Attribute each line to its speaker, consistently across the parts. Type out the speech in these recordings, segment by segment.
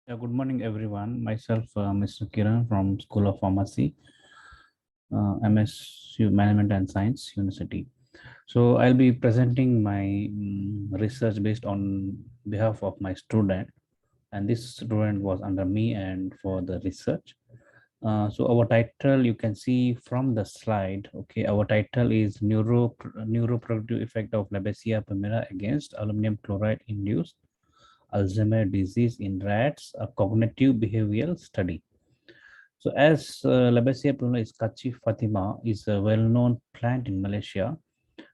Speaker 1: Yeah, good morning, everyone. Myself, Mr. Kiran from School of Pharmacy, MSU Management and Science University. So I'll be presenting my research based on behalf of my student, and this student was under me and for the research. So our title you can see from the slide. Okay, our title is neuroproductive effect of Labesia pumila against aluminum chloride induced Alzheimer disease in rats, a cognitive behavioral study. So as Labesia pumila Fatima is a well-known plant in Malaysia,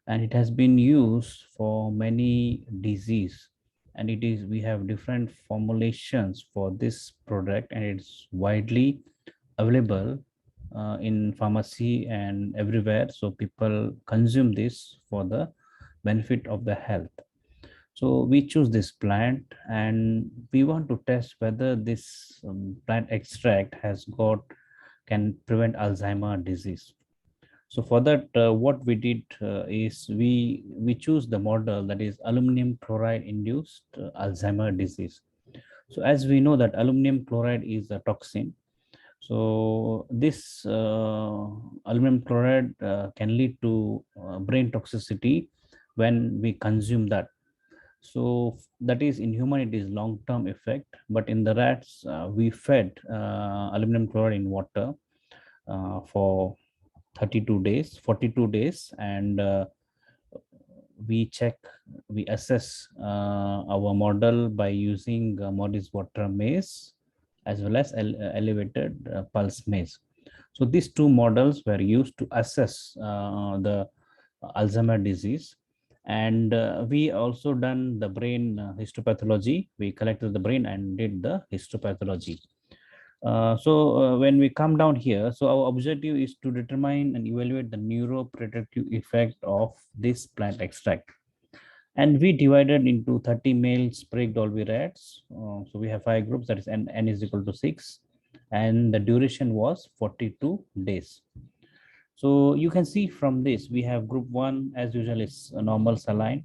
Speaker 1: and it has been used for many disease. And we have different formulations for this product, and it's widely available in pharmacy and everywhere. So people consume this for the benefit of the health. So we choose this plant and we want to test whether this plant extract has got can prevent Alzheimer disease. So for that, what we did is we choose the model that is aluminum chloride induced Alzheimer disease. So as we know that aluminum chloride is a toxin, so this aluminum chloride can lead to brain toxicity when we consume that. So that is in human it is long term effect, but in the rats we fed aluminum chloride in water for 32 days 42 days, and we check we assess our model by using Morris water maze as well as elevated pulse maze. So these two models were used to assess the Alzheimer disease. And we also done the brain histopathology. We collected the brain and did the histopathology. When we come down here, so our objective is to determine and evaluate the neuroprotective effect of this plant extract. And we divided into 30 male Sprague Dolby rats. So we have 5 groups, that is n is equal to 6. And the duration was 42 days. So you can see from this, we have group 1 as usual is a normal saline.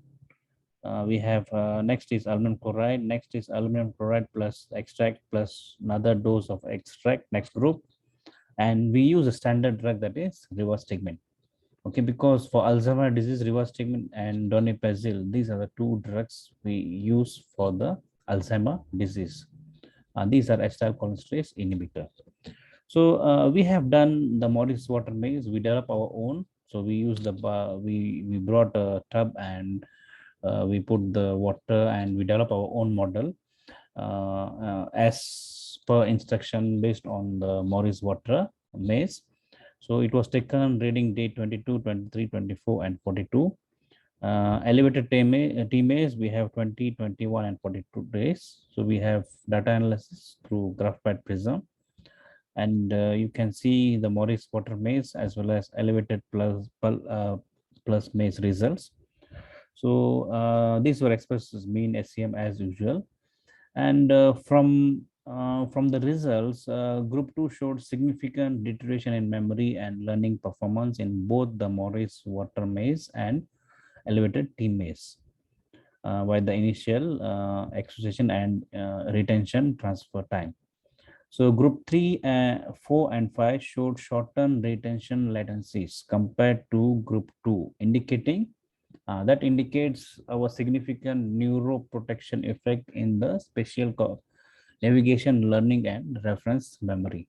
Speaker 1: We have next is aluminum chloride, next is aluminum chloride plus extract plus another dose of extract, next group. And we use a standard drug that is rivastigmine. Okay, because for Alzheimer disease, rivastigmine and donepezil, these are the two drugs we use for the Alzheimer disease. These are acetylcholinesterase inhibitor. So we have done the Morris water maze. We develop our own. So we use the we brought a tub and we put the water and we develop our own model as per instruction based on the Morris water maze. So it was taken reading day 22, 23, 24, and 42. Elevated TMAs, we have 20, 21, and 42 days. So we have data analysis through GraphPad Prism. And you can see the Morris water maze as well as elevated plus maze results. So these were expressed as mean SCM as usual. And from the results, group 2 showed significant deterioration in memory and learning performance in both the Morris water maze and elevated T maze, by the initial acquisition and retention transfer time. So group 3, 4 and 5 showed shortened retention latencies compared to group 2, indicating that indicates our significant neuroprotection effect in the spatial navigation, learning, and reference memory.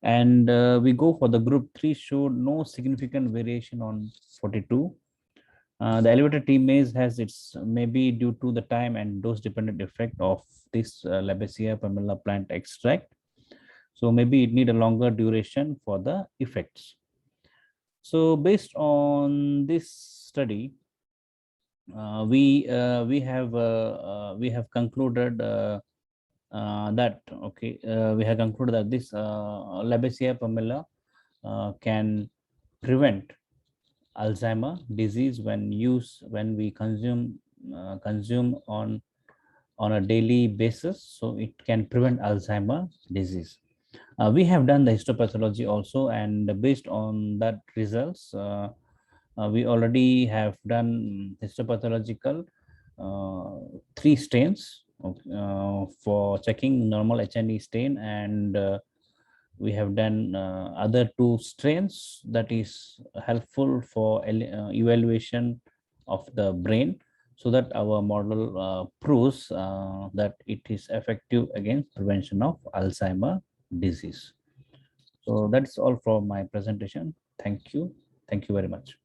Speaker 1: And we go for the group 3 showed no significant variation on 42. The elevated T maze has its maybe due to the time and dose dependent effect of this Labesia pumila plant extract. So maybe it need a longer duration for the effects. So based on this study, we have concluded that okay, we have concluded that this Labesia pumila can prevent Alzheimer disease when we consume on a daily basis. So it can prevent Alzheimer disease. We have done the histopathology also, and based on that results, we already have done histopathological 3 stains Okay, for checking normal HNE stain, and we have done other two strains that is helpful for evaluation of the brain, so that our model proves that it is effective against prevention of Alzheimer disease. So that's all for my presentation. Thank you. Thank you very much.